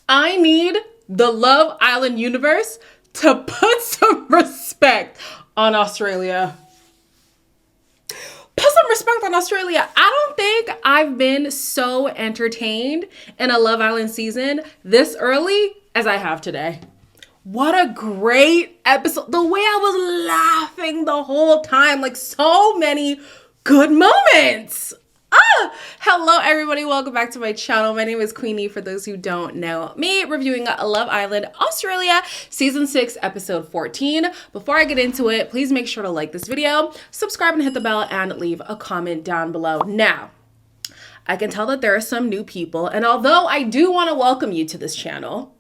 I need the Love Island universe to put some respect on Australia. Put some respect on Australia. I don't think I've been so entertained in a Love Island season this early as I have today. What a great episode. The way I was laughing the whole time, like so many good moments. Hello everybody, welcome back to my channel. My name is Queenie, for those who don't know me, reviewing Love Island Australia Season 6, Episode 14. Before I get into it, please make sure to like this video, subscribe and hit the bell, and leave a comment down below. Now, I can tell that there are some new people, and although I do want to welcome you to this channel,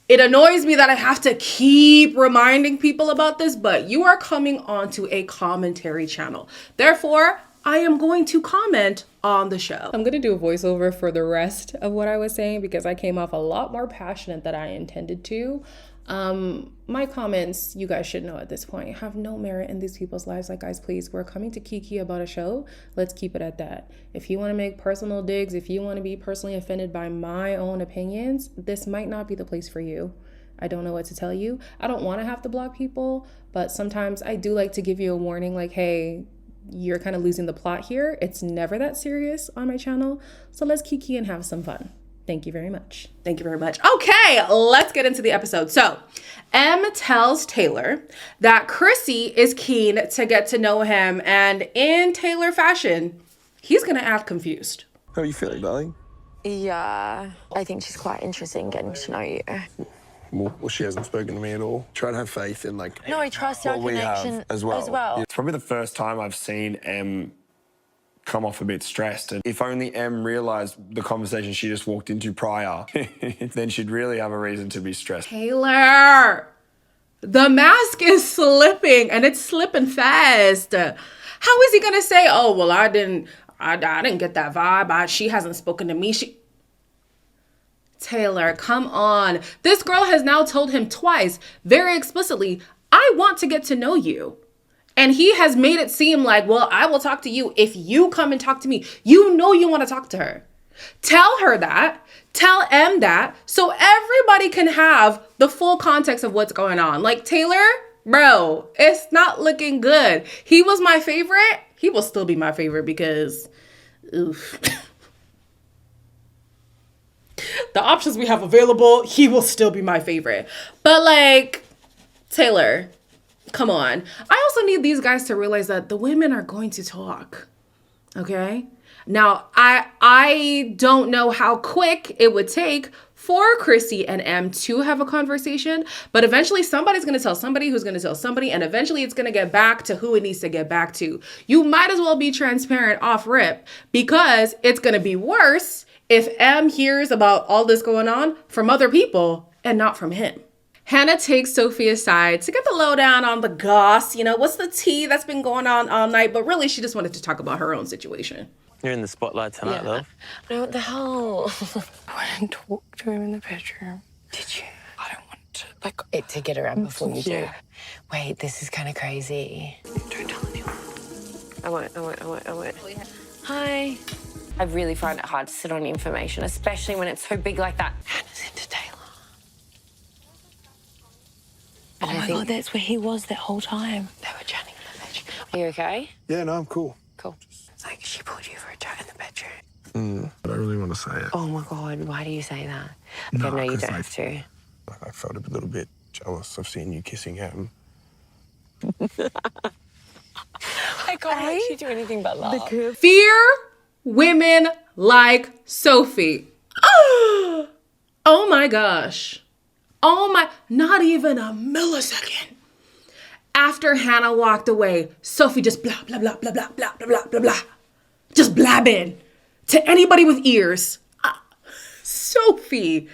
it annoys me that I have to keep reminding people about this, but you are coming onto a commentary channel. Therefore, I am going to comment on the show. I'm going to do a voiceover for the rest of what I was saying because I came off a lot more passionate than I intended to. My comments, you guys should know at this point, have no merit in these people's lives. Like, guys, please, we're coming to kiki about a show. Let's keep it at that. If you want to make personal digs, if you want to be personally offended by my own opinions, this might not be the place for you. I don't know what to tell you. I don't want to have to block people, but sometimes I do like to give you a warning, like, hey, you're kind of losing the plot here. It's never that serious on my channel. So let's kiki and have some fun. Thank you very much. Thank you very much. Okay, let's get into the episode. So, M tells Taylor that Chrissy is keen to get to know him, and in Taylor fashion, he's gonna act confused. How are you feeling, darling? Yeah, I think she's quite interested in getting to know you. Well, she hasn't spoken to me at all. Try to have faith in, like, No, I trust your what we connection have as well. Yeah. It's probably the first time I've seen Em come off a bit stressed. And if only Em realised the conversation she just walked into prior, then she'd really have a reason to be stressed. Taylor, the mask is slipping, and it's slipping fast. How is he gonna say, oh, well, I didn't get that vibe. She hasn't spoken to me. Taylor, come on. This girl has now told him twice, very explicitly, I want to get to know you. And he has made it seem like, well, I will talk to you if you come and talk to me. You know you want to talk to her. Tell her that. Tell M that, so everybody can have the full context of what's going on. Like, Taylor, bro, it's not looking good. He was my favorite. He will still be my favorite because, oof. The options we have available, he will still be my favorite. But like, Taylor, come on. I also need these guys to realize that the women are going to talk. Okay? Now, I don't know how quick it would take for Chrissy and M to have a conversation, but eventually somebody's going to tell somebody who's going to tell somebody, and eventually it's going to get back to who it needs to get back to. You might as well be transparent off rip, because it's going to be worse if M hears about all this going on from other people and not from him. Hannah takes Sophie aside to get the lowdown on the goss. You know, what's the tea that's been going on all night? But really, she just wanted to talk about her own situation. You're in the spotlight tonight, love. No, what the hell? I went and talked to him in the bedroom. Did you? I don't want to, like, It to get around before you do. Yeah. Wait, this is kind of crazy. don't tell anyone. I won't. Hi. I really find it hard to sit on information, especially when it's so big like that. Hannah's into Taylor. And Oh my God, that's where he was that whole time. They were chatting in the bedroom. Are you okay? Yeah, no, I'm cool. Cool. It's like she pulled you for a chat in the bedroom. I don't really want to say it. Oh my God, why do you say that? No, Okay, no, you 'cause, don't like, have to. Like, I felt a little bit jealous of seeing you kissing him. I can't actually do anything but laugh. Fear women like Sophie. Oh my gosh. Oh my, not even a millisecond after Hannah walked away, Sophie just blah, blah, blah, blah, blah, blah, blah, blah, blah, blah. Just blabbing to anybody with ears. Sophie,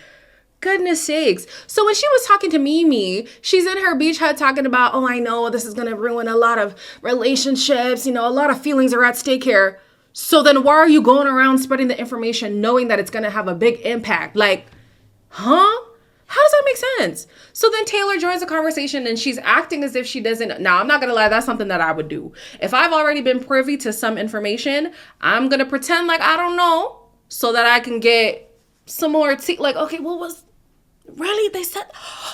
goodness sakes. So when she was talking to Mimi, she's in her beach hut talking about, oh, I know this is going to ruin a lot of relationships. You know, a lot of feelings are at stake here. So then why are you going around spreading the information knowing that it's going to have a big impact? Like, huh? How does that make sense? So then Taylor joins the conversation and she's acting as if she doesn't. Now, I'm not going to lie. That's something that I would do. If I've already been privy to some information, I'm going to pretend like I don't know so that I can get some more tea. Like, okay, what was Really?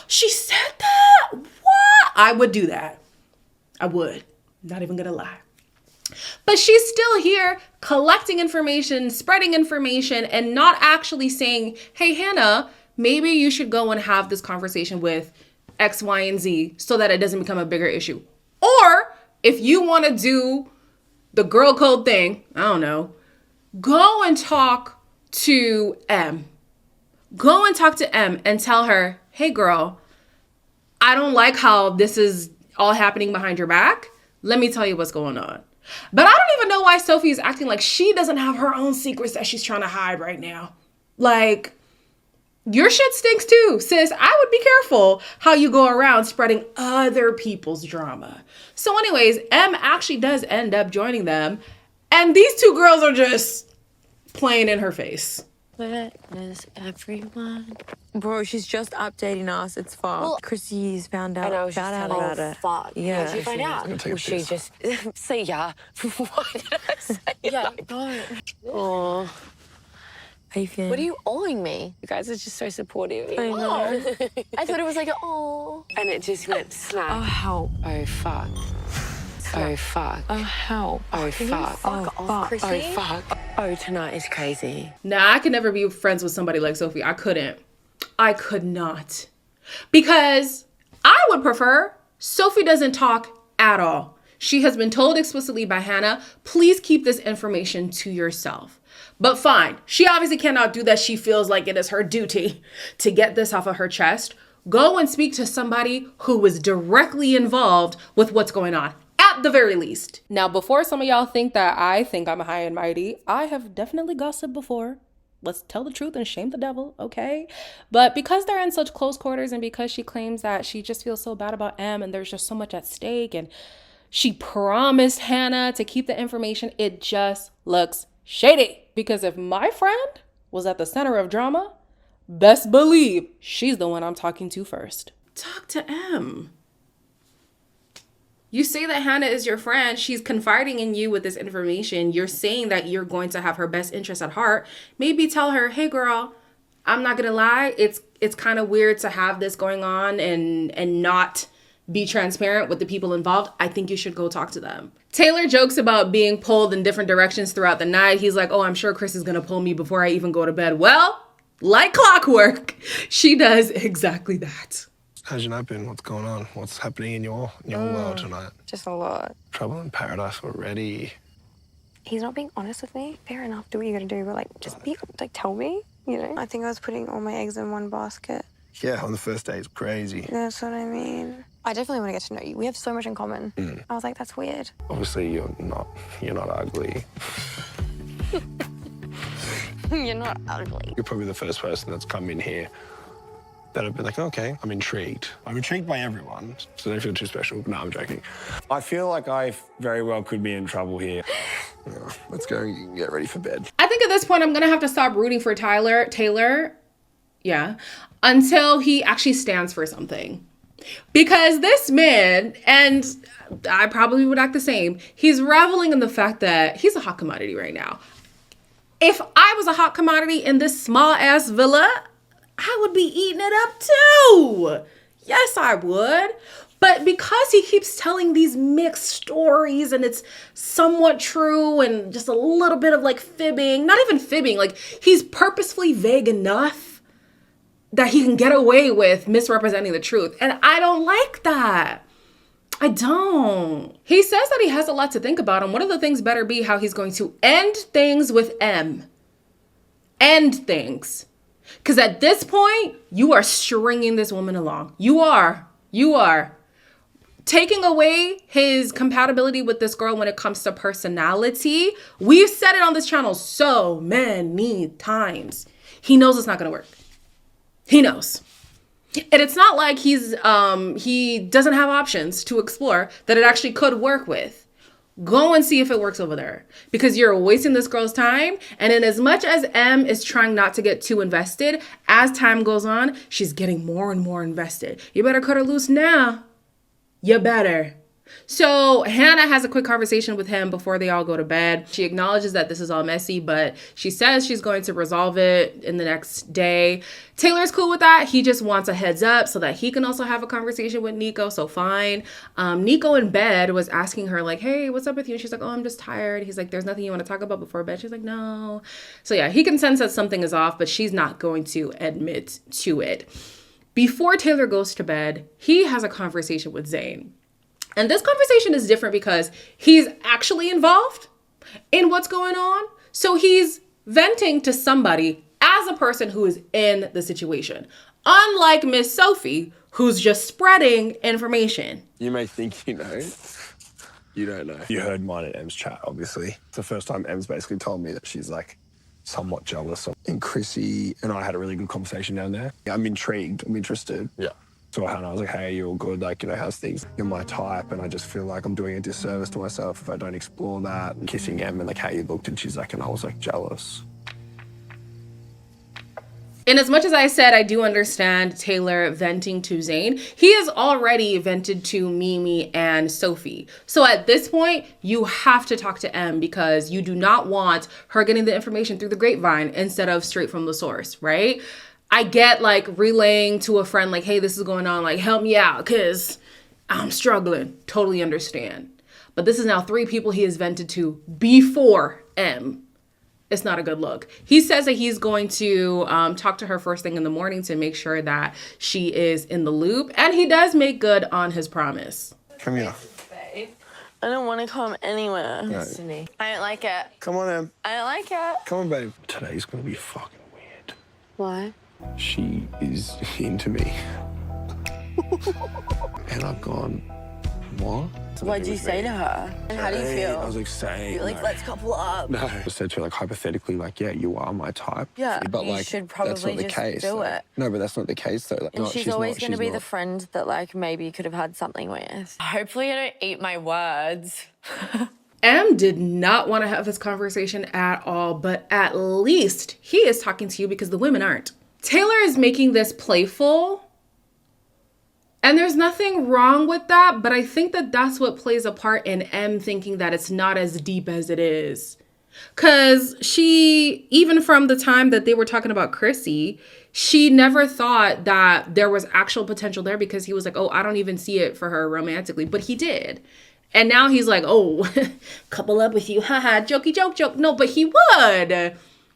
She said that? What? I would do that. I would. Not even gonna lie. But she's still here collecting information, spreading information, and not actually saying, hey, Hannah, maybe you should go and have this conversation with X, Y, and Z so that it doesn't become a bigger issue. Or if you want to do the girl code thing, I don't know, go and talk to M. Go and talk to M and tell her, hey, girl, I don't like how this is all happening behind your back. Let me tell you what's going on. But I don't even know why Sophie is acting like she doesn't have her own secrets that she's trying to hide right now. Like, your shit stinks too, sis. I would be careful how you go around spreading other people's drama. So anyways, M actually does end up joining them. And these two girls are just playing in her face. Witness everyone. Bro, she's just updating us. It's fucked. Well, Chrissy's found out, And I was just about it. fuck. Yeah. How did you find out? gonna take Was she this. just say yeah? Why did I say Yeah, that? don't. Oh, How you feeling? what are you owing me? You guys are just so supportive. I know. I thought it was like oh, and it just went Oh, snap. help. Oh fuck. Oh fuck. Oh, help. Oh fuck. Fuck off, Chrissy. Oh fuck. Oh, tonight is crazy. Nah, I could never be friends with somebody like Sophie. I couldn't. I could not. Because I would prefer Sophie doesn't talk at all. She has been told explicitly by Hannah, please keep this information to yourself. But fine, she obviously cannot do that. She feels like it is her duty to get this off of her chest. Go and speak to somebody who was directly involved with what's going on. At the very least. Now, before some of y'all think that I think I'm high and mighty, I have definitely gossiped before. Let's tell the truth and shame the devil, okay? But because they're in such close quarters and because she claims that she just feels so bad about M and there's just so much at stake and she promised Hannah to keep the information, it just looks shady. Because if my friend was at the center of drama, best believe she's the one I'm talking to first. Talk to M. You say that Hannah is your friend. She's confiding in you with this information. You're saying that you're going to have her best interest at heart. Maybe tell her, hey girl, I'm not gonna lie. It's kind of weird to have this going on and not be transparent with the people involved. I think you should go talk to them. Taylor jokes about being pulled in different directions throughout the night. He's like, oh, I'm sure Chris is gonna pull me before I even go to bed. Well, like clockwork, she does exactly that. How's your night been? What's going on? What's happening in your world tonight? Just a lot. Trouble in paradise already. He's not being honest with me. Fair enough, do what you gotta do, but just be, tell me, you know? I think I was putting all my eggs in one basket. Yeah, on the first day, it's crazy. That's what I mean. I definitely want to get to know you. We have so much in common. I was like, that's weird. Obviously, you're not ugly. You're not ugly. You're probably the first person that's come in here that I've been like, okay, I'm intrigued. I'm intrigued by everyone, so don't feel too special. No, I'm joking. I feel like I very well could be in trouble here. Yeah, let's go and get ready for bed. I think at this point, I'm going to have to stop rooting for Taylor. Yeah. Until he actually stands for something. Because this man, and I probably would act the same, he's reveling in the fact that he's a hot commodity right now. If I was a hot commodity in this small ass villa, I would be eating it up too. Yes, I would. But because he keeps telling these mixed stories and it's somewhat true and just a little bit of fibbing, not even fibbing, he's purposefully vague enough that he can get away with misrepresenting the truth. And I don't like that. I don't. He says that he has a lot to think about, and one of the things better be how he's going to end things with M. End things. Because at this point, you are stringing this woman along. You are. Taking away his compatibility with this girl when it comes to personality. We've said it on this channel so many times. He knows it's not going to work. He knows. And it's not like he doesn't have options to explore that it actually could work with. Go and see if it works over there, because you're wasting this girl's time. And in as much as M is trying not to get too invested, as time goes on, she's getting more and more invested. You better cut her loose now. You better. So Hannah has a quick conversation with him before they all go to bed. She acknowledges that this is all messy, but she says she's going to resolve it in the next day. Taylor's cool with that. He just wants a heads up so that he can also have a conversation with Nico, so fine. Nico in bed was asking her like, hey, what's up with you? And she's like, oh, I'm just tired. He's like, there's nothing you want to talk about before bed? She's like, no. So yeah, he can sense that something is off, but she's not going to admit to it. Before Taylor goes to bed, he has a conversation with Zane. And this conversation is different because he's actually involved in what's going on. So he's venting to somebody as a person who is in the situation. Unlike Miss Sophie, who's just spreading information. You may think you know. You don't know. You heard mine and Em's chat, obviously. It's the first time Em's basically told me that she's like somewhat jealous. And Chrissy and I had a really good conversation down there. I'm intrigued. I'm interested. Yeah. So I was like, hey, you're all good. Like, you know, how's things? You're my type. And I just feel like I'm doing a disservice to myself if I don't explore that. And kissing Em and like how you looked. And she's like, and I was like jealous. And as much as I said, I do understand Taylor venting to Zane, he has already vented to Mimi and Sophie. So at this point, you have to talk to Em because you do not want her getting the information through the grapevine instead of straight from the source, right? I get like relaying to a friend like, hey, this is going on, like help me out because I'm struggling. Totally understand. But this is now 3 people he has vented to before Em. It's not a good look. He says that he's going to talk to her first thing in the morning to make sure that she is in the loop. And he does make good on his promise. Come here. I don't want to come anywhere. No. I don't like it. Come on, Em. I don't like it. Come on, babe. Today's going to be fucking weird. Why? She is into me. And I've gone, what? What'd you say to her? And how do you feel? I was like, say. You're like, no. let's couple up. No. I said to her, like, hypothetically, like, yeah, you are my type. Yeah, but you like, should that's probably not the just case. do though. it. No, but that's not the case, though. Like, And no, she's she's always not, going to she's be not. the friend that, like, maybe you could have had something with. Hopefully I don't eat my words. Em did not want to have this conversation at all, but at least he is talking to you because the women aren't. Taylor is making this playful, and there's nothing wrong with that, but I think that that's what plays a part in Em thinking that it's not as deep as it is. Because she, even from the time that they were talking about Chrissy, she never thought that there was actual potential there because he was like, oh, I don't even see it for her romantically, but he did. And now he's like, oh, couple up with you, haha, jokey joke. No, but he would.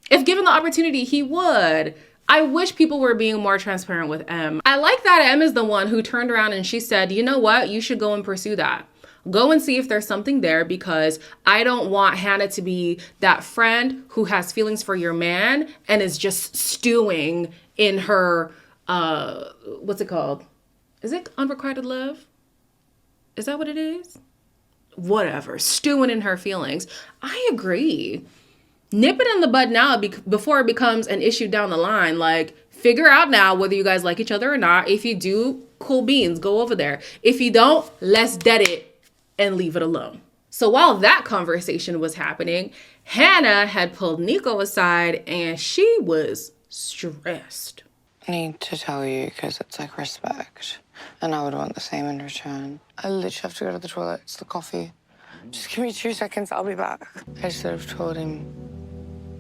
If given the opportunity, he would. I wish people were being more transparent with Em. I like that Em is the one who turned around and she said, you know what? You should go and pursue that. Go and see if there's something there because I don't want Hannah to be that friend who has feelings for your man and is just stewing in her, what's it called? Is it unrequited love? Is that what it is? Whatever, stewing in her feelings. I agree. Nip it in the bud now before it becomes an issue down the line. Like, figure out now whether you guys like each other or not. If you do, cool beans, go over there. If you don't, let's dead it and leave it alone. So while that conversation was happening, Hannah had pulled Nico aside and she was stressed. I need to tell you because it's like respect, and I would want the same in return. I literally have to go to the toilet. It's the coffee. Just give me 2 seconds, I'll be back. I sort of told him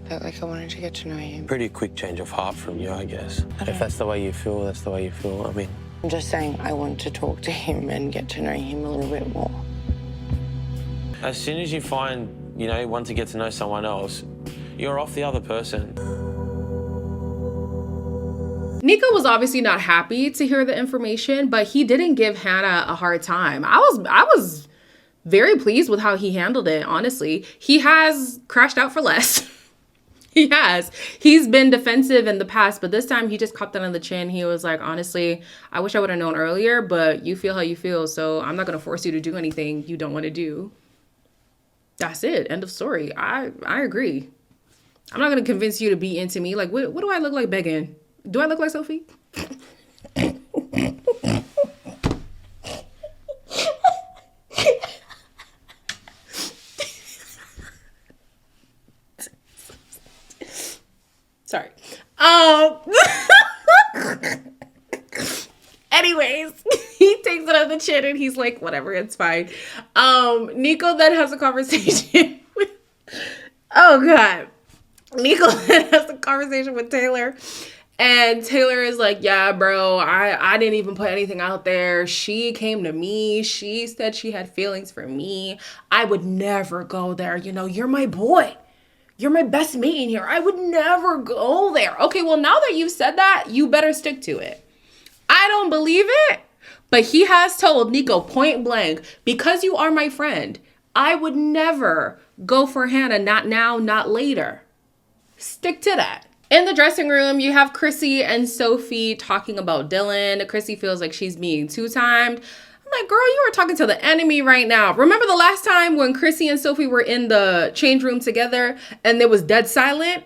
that, like, I wanted to get to know him. Pretty quick change of heart from you, I guess. If that's the way you feel, that's the way you feel. I mean, I'm just saying I want to talk to him and get to know him a little bit more. as soon as you find, you know, want to get to know someone else, you're off the other person. Nico was obviously not happy to hear the information, but he didn't give Hannah a hard time. I was very pleased with how he handled it, honestly. He has crashed out for less. He has. He's been defensive in the past, but this time he just caught that on the chin. He was like, honestly, I wish I would have known earlier, but you feel how you feel, so I'm not going to force you to do anything you don't want to do. That's it. End of story. I agree. I'm not going to convince you to be into me. Like, what do I look like begging? Do I look like Sophie? Sorry. Anyways, he takes it on the chin and he's like, whatever, it's fine. Nico then has a conversation with, oh God. Nico then has a conversation with Taylor. And Taylor is like, yeah, bro, I didn't even put anything out there. She came to me. She said she had feelings for me. I would never go there. You know, you're my boy. You're my best mate in here. I would never go there. Okay, well, now that you've said that, you better stick to it. I don't believe it, but he has told Nico point blank, because you are my friend, I would never go for Hannah. Not now, not later. Stick to that. In the dressing room, you have Chrissy and Sophie talking about Dylan. Chrissy feels like she's being two-timed. I'm like, girl, you are talking to the enemy right now. Remember the last time when Chrissy and Sophie were in the change room together and it was dead silent?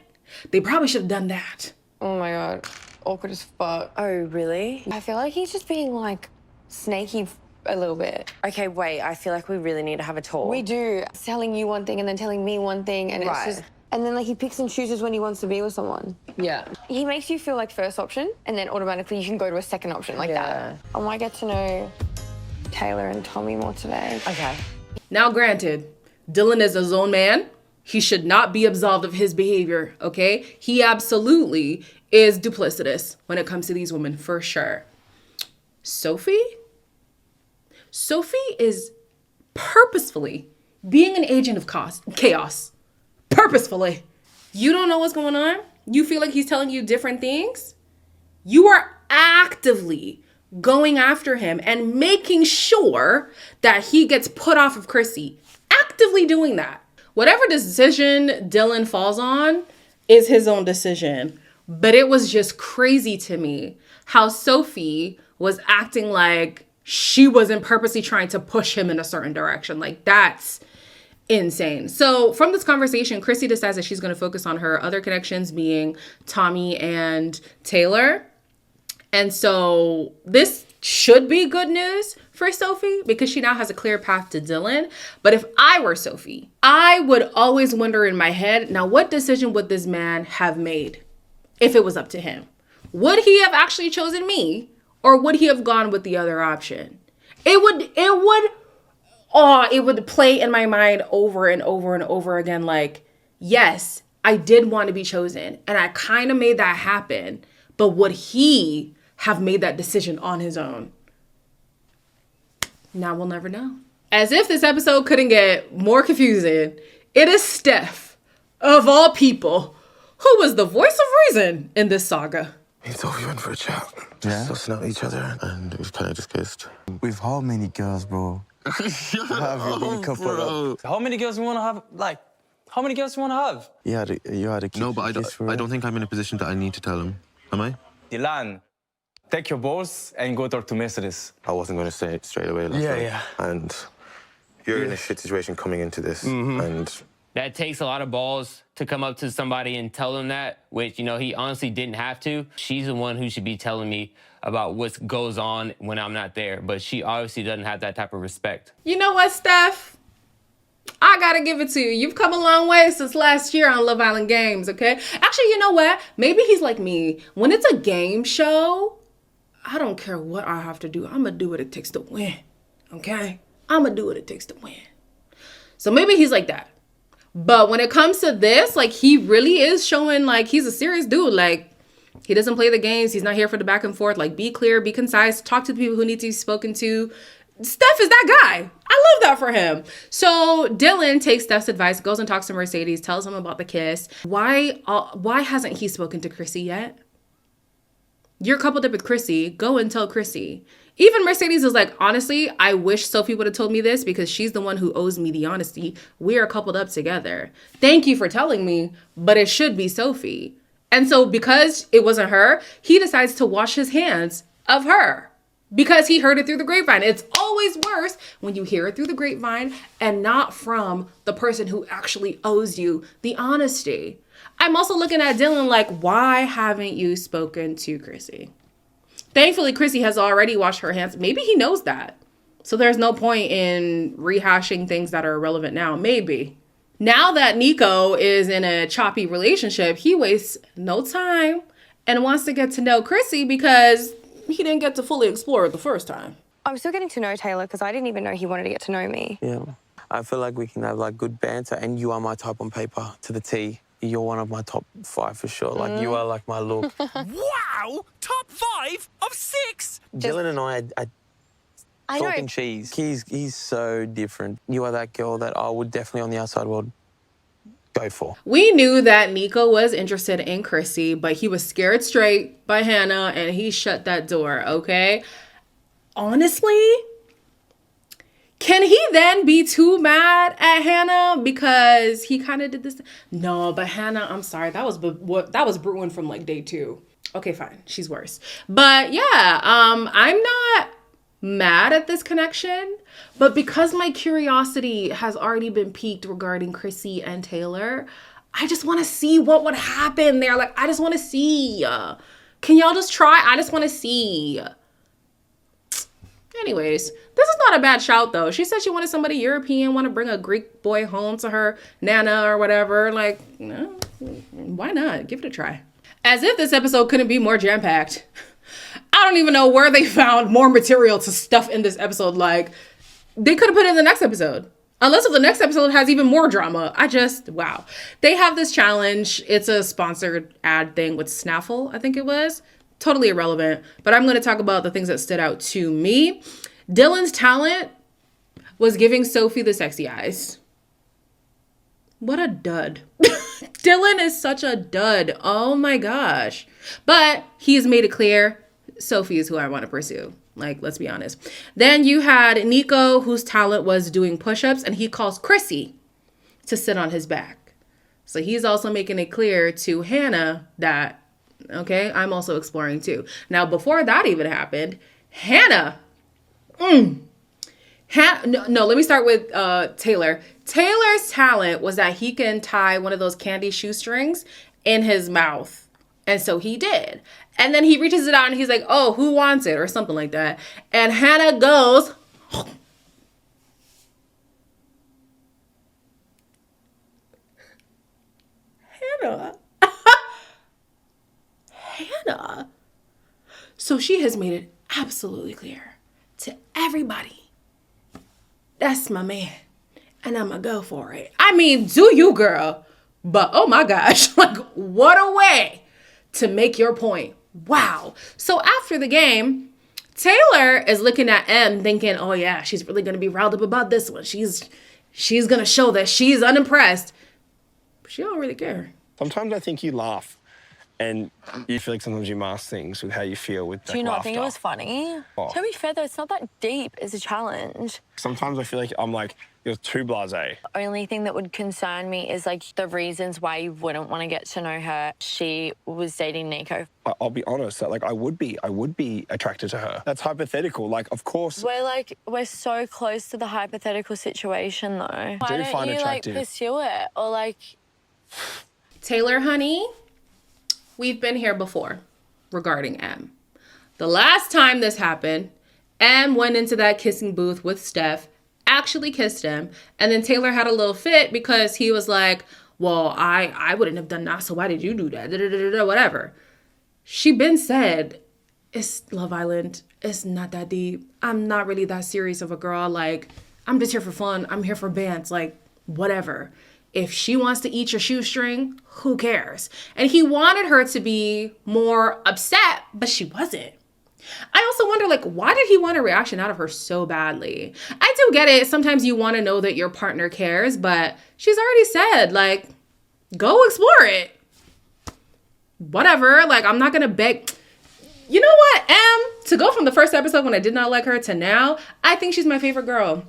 They probably should have done that. Oh my God. Awkward as fuck. Oh, really? I feel like he's just being like snaky a little bit. Okay, wait, I feel like we really need to have a talk. We do. Telling you one thing and then telling me one thing, and Right. it's just. And then like he picks and chooses when he wants to be with someone. Yeah. He makes you feel like first option, and then automatically you can go to a second option like that. I might get to know Taylor and Tommy more today. Okay. Now, granted, Dylan is his own man. He should not be absolved of his behavior, okay? He absolutely is duplicitous when it comes to these women, for sure. Sophie is purposefully being an agent of chaos. Purposefully. You don't know what's going on? You feel like he's telling you different things? You are actively going after him and making sure that he gets put off of Chrissy. Actively doing that. Whatever decision Dylan falls on is his own decision. But it was just crazy to me how Sophie was acting like she wasn't purposely trying to push him in a certain direction. Like, that's insane. So from this conversation, Chrissy decides that she's going to focus on her other connections, being Tommy and Taylor. And so this should be good news for Sophie because she now has a clear path to Dylan. But if I were Sophie, I would always wonder in my head, now what decision would this man have made if it was up to him? Would he have actually chosen me, or would he have gone with the other option? It would play in my mind over and over and over again. Like, yes, I did want to be chosen and I kind of made that happen, but would he have made that decision on his own? Now we'll never know. As if this episode couldn't get more confusing, it is Steph, of all people, who was the voice of reason in this saga. Me and Sophie went for a chat. Yeah? Just sussing out each other, and we kind of just kissed. With how many girls, bro? Have you been coupled up? How many girls you want to have? Like, how many girls you want to have? You had a No, but I don't think I'm in a position that I need to tell him. Am I? Dylan, take your balls and go talk to Mercedes. I wasn't going to say it straight away last night. Yeah. And you're in a shit situation coming into this, and that takes a lot of balls to come up to somebody and tell them that, which, you know, he honestly didn't have to. She's the one who should be telling me about what goes on when I'm not there, but she obviously doesn't have that type of respect. You know what, Steph? I gotta give it to you. You've come a long way since last year on Love Island Games, okay? Actually, you know what? Maybe he's like me. When it's a game show, I don't care what I have to do. I'm gonna do what it takes to win, okay? I'm gonna do what it takes to win. So maybe he's like that. But when it comes to this, like, he really is showing, like, he's a serious dude. Like, he doesn't play the games. He's not here for the back and forth. Like, be clear, be concise, talk to the people who need to be spoken to. Steph is that guy. I love that for him. So Dylan takes Steph's advice, goes and talks to Mercedes, tells him about the kiss. Why hasn't he spoken to Chrissy yet? You're coupled up with Chrissy. Go and tell Chrissy. Even Mercedes is like, honestly, I wish Sophie would have told me this because she's the one who owes me the honesty. We are coupled up together. Thank you for telling me, but it should be Sophie. And so because it wasn't her, he decides to wash his hands of her because he heard it through the grapevine. It's always worse when you hear it through the grapevine and not from the person who actually owes you the honesty. I'm also looking at Dylan like, why haven't you spoken to Chrissy? Thankfully, Chrissy has already washed her hands. Maybe he knows that. So there's no point in rehashing things that are irrelevant now. Maybe. Now that Nico is in a choppy relationship, he wastes no time and wants to get to know Chrissy because he didn't get to fully explore it the first time. I'm still getting to know Taylor because I didn't even know he wanted to get to know me. Yeah. I feel like we can have like good banter, and you are my type on paper to the T. You're one of my top 5 for sure. Like, you are like my look. Wow! Top 5 of 6! Dylan and I I talking know. cheese. He's so different. You are that girl that I would definitely on the outside world go for. We knew that Nico was interested in Chrissy, but he was scared straight by Hannah and he shut that door, okay? Honestly, can he then be too mad at Hannah because he kind of did this? No, but Hannah, I'm sorry. That was brewing from like day 2. Okay, fine. She's worse. But yeah, I'm not mad at this connection, but because my curiosity has already been piqued regarding Chrissy and Taylor, I just want to see what would happen there. Like, I just want to see. Can y'all just try? I just want to see. Anyways, this is not a bad shout though. She said she wanted somebody European, want to bring a Greek boy home to her nana or whatever. Like, no, why not? Give it a try. As if this episode couldn't be more jam-packed. I don't even know where they found more material to stuff in this episode. Like, they could have put it in the next episode. Unless if the next episode has even more drama. Wow. They have this challenge. It's a sponsored ad thing with Snaffle, I think it was. Totally irrelevant. But I'm going to talk about the things that stood out to me. Dylan's talent was giving Sophie the sexy eyes. What a dud. Dylan is such a dud. Oh my gosh. But he's made it clear Sophie is who I want to pursue. Like, let's be honest. Then you had Nico, whose talent was doing push-ups, and he calls Chrissy to sit on his back. So he's also making it clear to Hannah that, okay, I'm also exploring too. Now, before that even happened, Hannah. No, let me start with Taylor. Taylor's talent was that he can tie one of those candy shoestrings in his mouth. And so he did. And then he reaches it out and he's like, oh, who wants it? Or something like that. And Hannah goes, Hannah. Hannah. So she has made it absolutely clear to everybody, that's my man. And I'm gonna go for it. I mean, do you, girl? But oh my gosh, like, what a way to make your point. Wow. So after the game, Taylor is looking at M thinking, oh yeah, she's really gonna be riled up about this one. She's gonna show that she's unimpressed. But she don't really care. Sometimes I think you laugh and you feel like sometimes you mask things with how you feel with Do you not think it laughter. was funny? Oh. To be fair though, it's not that deep as a challenge. Sometimes I feel like I'm like, you're too blasé. The only thing that would concern me is like the reasons why you wouldn't want to get to know her. She was dating Nico. I'll be honest, that like I would be attracted to her. That's hypothetical. Like, of course. We're so close to the hypothetical situation though. Why don't find you attractive. like pursue it or like? Taylor, honey, we've been here before regarding M. The last time this happened, M went into that kissing booth with Steph, actually kissed him, and then Taylor had a little fit because he was like, well, I wouldn't have done that, so why did you do that? Whatever. She been said, it's Love Island. It's not that deep. I'm not really that serious of a girl. Like, I'm just here for fun. I'm here for bands. Like, whatever. If she wants to eat your shoestring, who cares? And he wanted her to be more upset, but she wasn't. I also wonder, like, why did he want a reaction out of her so badly? I do get it. Sometimes you want to know that your partner cares, but she's already said, like, go explore it. Whatever. Like, I'm not going to beg. You know what, M? To go from the first episode when I did not like her to now, I think she's my favorite girl.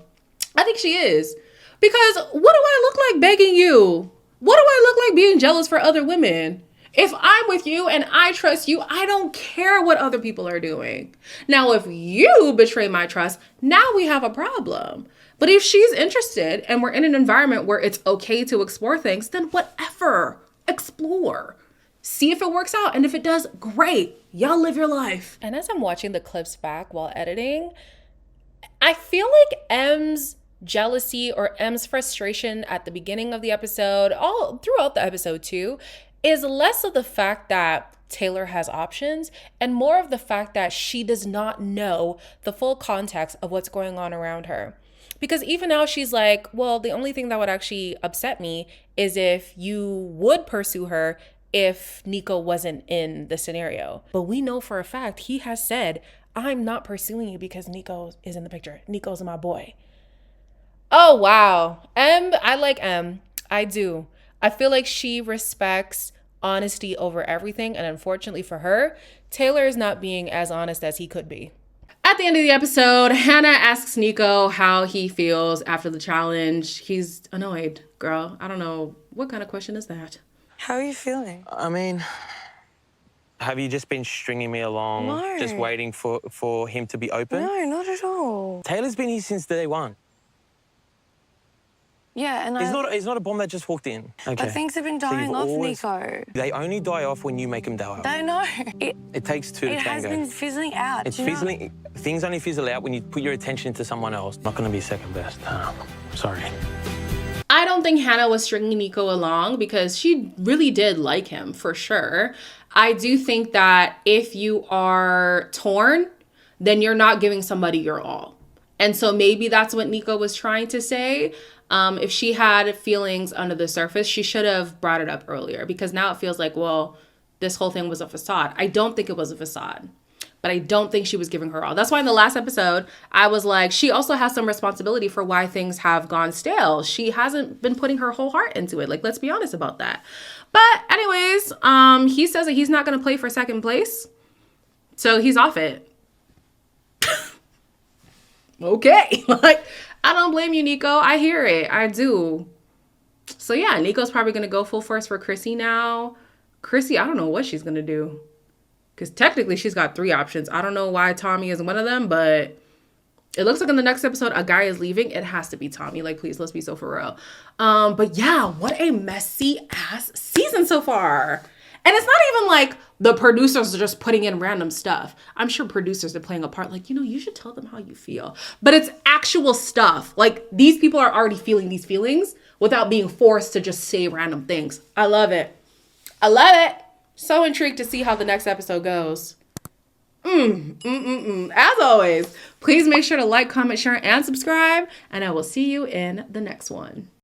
I think she is. Because what do I look like begging you? What do I look like being jealous for other women? If I'm with you and I trust you, I don't care what other people are doing. Now, if you betray my trust, now we have a problem. But if she's interested and we're in an environment where it's okay to explore things, then whatever, explore. See if it works out. And if it does, great. Y'all live your life. And as I'm watching the clips back while editing, I feel like M's jealousy or M's frustration at the beginning of the episode, all throughout the episode too, is less of the fact that Taylor has options, and more of the fact that she does not know the full context of what's going on around her. Because even now she's like, well, the only thing that would actually upset me is if you would pursue her if Nico wasn't in the scenario. But we know for a fact he has said, I'm not pursuing you because Nico is in the picture. Nico's my boy. Oh, wow. I like M. I do. I feel like she respects honesty over everything. And unfortunately for her, Taylor is not being as honest as he could be. At the end of the episode, Hannah asks Nico how he feels after the challenge. He's annoyed, girl. I don't know. What kind of question is that? How are you feeling? I mean, have you just been stringing me along, No. just waiting for him to be open? No, not at all. Taylor's been here since day one. Yeah, and He's not a bomb that just walked in. Okay. But things have been So dying you've off, always- Nico. They only die off when you make them die off. I know. It takes two to It has tango. been fizzling out. It's do you know? fizzling. Things only fizzle out when you put your attention into someone else. Not going to be second best. Sorry. I don't think Hannah was stringing Nico along because she really did like him for sure. I do think that if you are torn, then you're not giving somebody your all. And so maybe that's what Nico was trying to say. If she had feelings under the surface, she should have brought it up earlier, because now it feels like, well, this whole thing was a facade. I don't think it was a facade, but I don't think she was giving her all. That's why in the last episode, I was like, she also has some responsibility for why things have gone stale. She hasn't been putting her whole heart into it. Like, let's be honest about that. But anyways, he says that he's not going to play for second place. So he's off it. Okay. Like, I don't blame you, Nico. I hear it. I do. So yeah, Nico's probably going to go full force for Chrissy now. Chrissy, I don't know what she's going to do. Because technically she's got 3 options. I don't know why Tommy is one of them, but it looks like in the next episode, a guy is leaving. It has to be Tommy. Like, please, let's be so for real. But yeah, what a messy ass season so far. And it's not even like the producers are just putting in random stuff. I'm sure producers are playing a part. Like, you should tell them how you feel. But it's actual stuff. Like, these people are already feeling these feelings without being forced to just say random things. I love it. I love it. So intrigued to see how the next episode goes. As always, please make sure to like, comment, share, and subscribe. And I will see you in the next one.